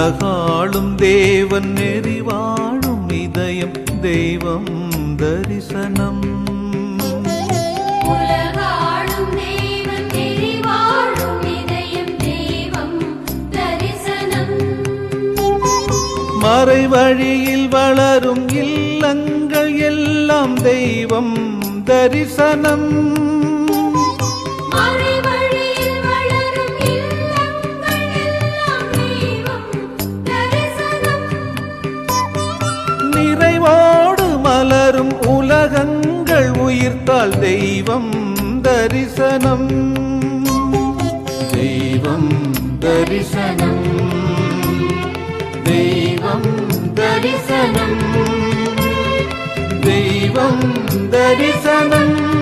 உலகாளும் தேவன் நெறி வாழும் இதயம் தெய்வம் தரிசனம். உலகாளும் தேவன் நெறி வாழும் இதயம் தெய்வம் தரிசனம். மறைவழியில் வளரும் இல்லங்கள் எல்லாம் தெய்வம் தரிசனம். நிறைவோடு மலரும் உலகங்கள் உயிர்த்தால் தெய்வம் தரிசனம். தெய்வம் தரிசனம். தெய்வம் தரிசனம். தெய்வம் தரிசனம்.